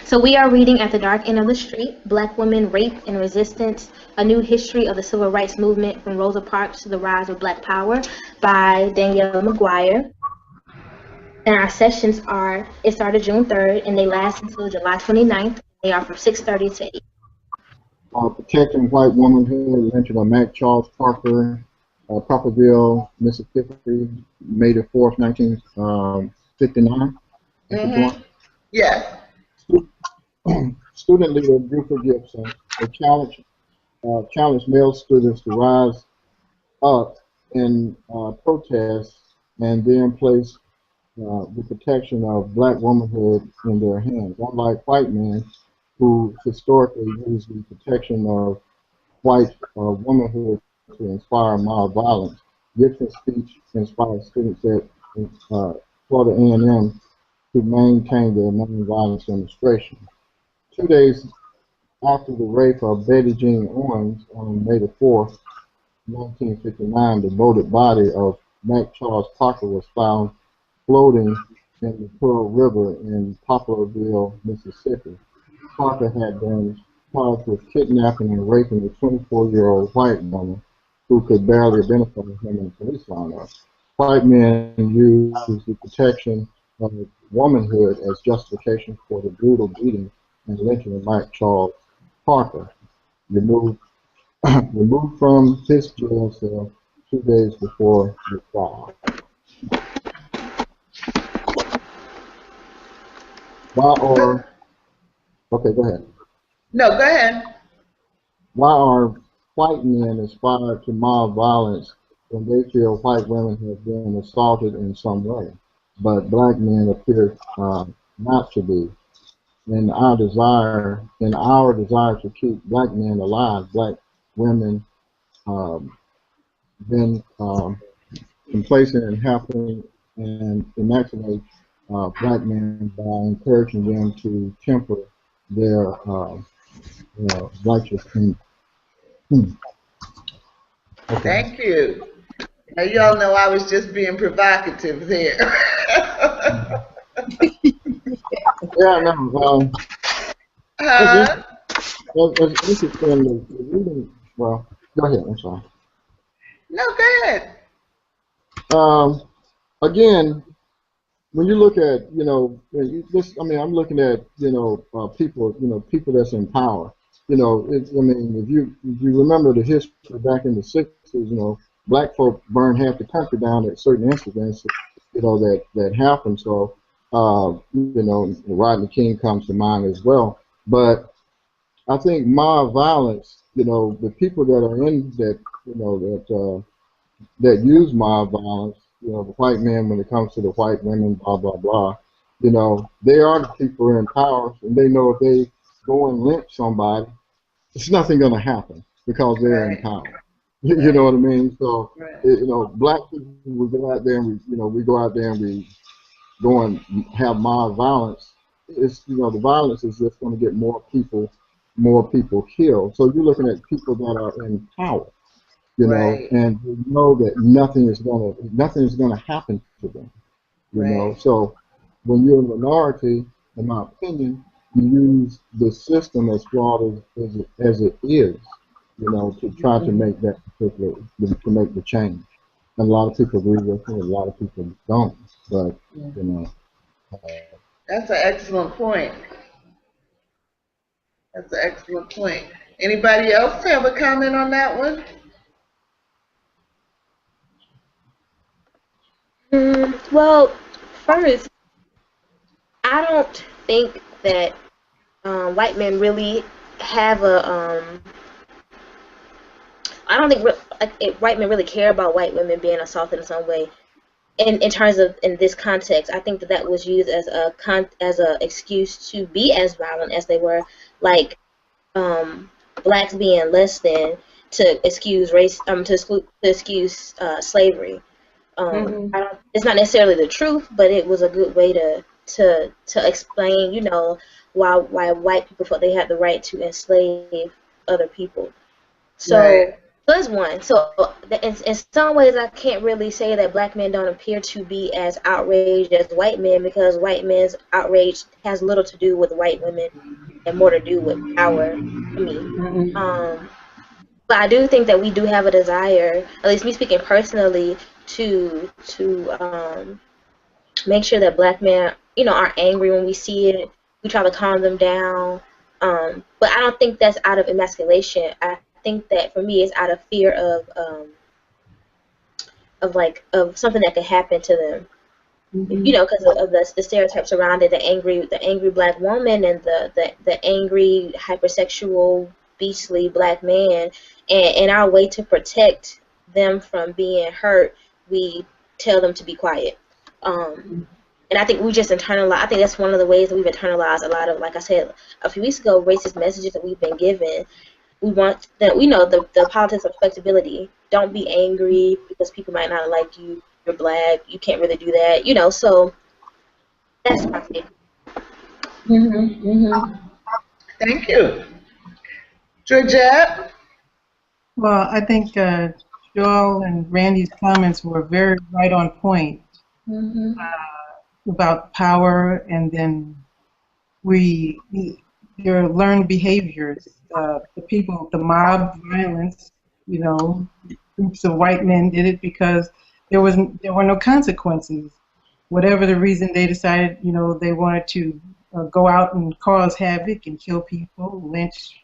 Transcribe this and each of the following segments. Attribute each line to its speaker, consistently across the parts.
Speaker 1: So we are reading At the Dark End of the Street, Black Women, Rape and Resistance, A New History of the Civil Rights Movement from Rosa Parks to the Rise of Black Power by Danielle McGuire. And our sessions it started June 3rd and they last until July 29th. They are from 6:30 to 8.
Speaker 2: Protecting White Womanhood, lynching of Mack Charles Parker, Poplarville, Mississippi, May the 4th, 1959.
Speaker 3: Yeah.
Speaker 2: Student leader Brewster Gibson, they challenged male students to rise up in protest and then place the protection of black womanhood in their hands. Unlike white men who historically use the protection of white womanhood to inspire mob violence, Gibson's speech inspired students at Florida A&M to maintain their nonviolence demonstration. 2 days after the rape of Betty Jean Owens on May the 4th, 1959, the devoted body of Mack Charles Parker was found floating in the Pearl River in Poplarville, Mississippi. Parker had been charged with kidnapping and raping a 24-year-old white woman who could barely identify him in the police lineup. White men used the protection of womanhood as justification for the brutal beating and lynching of Mack Charles Parker, removed from his jail cell 2 days before the trial. Okay, go ahead.
Speaker 3: No, go ahead.
Speaker 2: Why are white men inspired to mob violence when they feel white women have been assaulted in some way, but black men appear not to be? In our desire to keep black men alive, black women been complacent and helping and emasculate black men by encouraging them to temper their righteous anger. Okay.
Speaker 3: Thank you. Now y'all know I was just being provocative there.
Speaker 2: Yeah, no. It's interesting. Well, go ahead. I'm sorry.
Speaker 3: No, go ahead.
Speaker 2: Again, when you look at, I'm looking at, people that's in power. If you remember the history back in the 60s, black folk burned half the country down at certain incidents, that happened. So, Rodney King comes to mind as well. But I think mob violence, the people that are in that, that use mob violence, the white men, when it comes to the white women, blah, blah, blah, they are the people in power, and they know if they go and lynch somebody, it's nothing going to happen because they're in power. You know what I mean? So, black people, we go out there and we go and have mob violence. It's, the violence is just going to get more people killed. So you're looking at people that are in power. And you know that nothing is gonna happen to them. So when you're a minority, in my opinion, you use the system as flawed as it is, to try to make that particular, to make the change. And a lot of people agree with it, a lot of people don't. But
Speaker 3: that's an excellent point. That's an excellent point. Anybody else have a comment on that one?
Speaker 1: Well, first, I don't think that white men really have I don't think white men really care about white women being assaulted in some way. In terms of in this context, I think that was used as a excuse to be as violent as they were, like blacks being less than, to excuse race, to excuse slavery. It's not necessarily the truth, but it was a good way to explain, why white people thought they had the right to enslave other people. So That's one. So in some ways, I can't really say that black men don't appear to be as outraged as white men, because white men's outrage has little to do with white women and more to do with power to me. But I do think that we do have a desire, at least me speaking personally, to make sure that black men, aren't angry when we see it. We try to calm them down. But I don't think that's out of emasculation. I think that for me, it's out of fear of something that could happen to them. Because of the stereotypes around it, the angry black woman and the angry hypersexual beastly black man, and our way to protect them from being hurt, we tell them to be quiet. And I think we just internalize. I think that's one of the ways that we've internalized a lot of, like I said a few weeks ago, racist messages that we've been given. We want that, the politics of respectability. Don't be angry because people might not like you. You're black. You can't really do that. So that's my take.
Speaker 3: Thank you. Georgette?
Speaker 4: Well, I think Joel and Randy's comments were very right on point about power, and then your learned behaviors. The mob violence, groups of white men did it because there were no consequences. Whatever the reason, they decided, they wanted to go out and cause havoc and kill people, lynch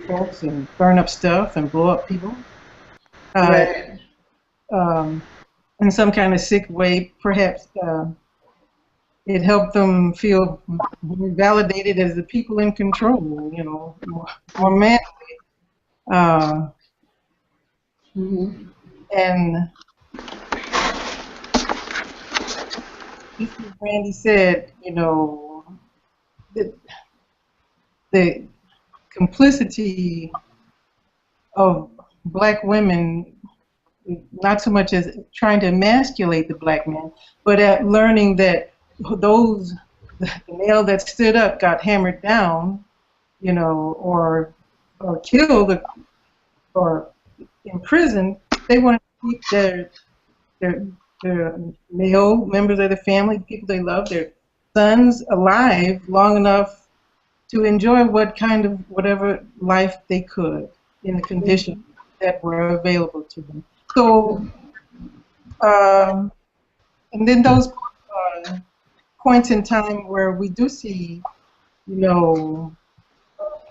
Speaker 4: folks, and burn up stuff and blow up people.
Speaker 3: Right.
Speaker 4: In some kind of sick way, perhaps it helped them feel more validated as the people in control, more manly. And just as Randy said, the complicity of black women, not so much as trying to emasculate the black men, but at learning that the male that stood up got hammered down, or killed or imprisoned. They wanted to keep their male members of the family, people they love, their sons alive long enough to enjoy whatever life they could in the conditions that were available to them. So, and then those points in time where we do see,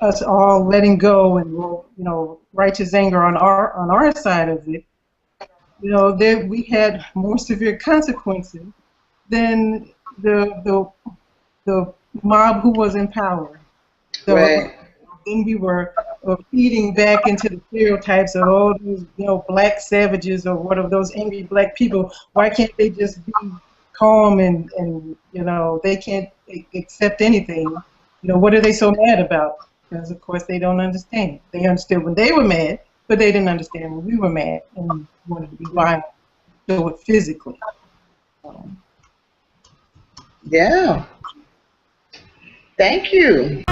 Speaker 4: us all letting go and righteous anger on our side of it, then we had more severe consequences than the mob who was in power. So
Speaker 3: Right.
Speaker 4: then we were feeding back into the stereotypes of all these, black savages or what of those angry black people. Why can't they just be calm and they can't accept anything? What are they so mad about? Because of course they don't understand. They understood when they were mad, but they didn't understand when we were mad and wanted to be violent, do it physically.
Speaker 3: Yeah. Thank you.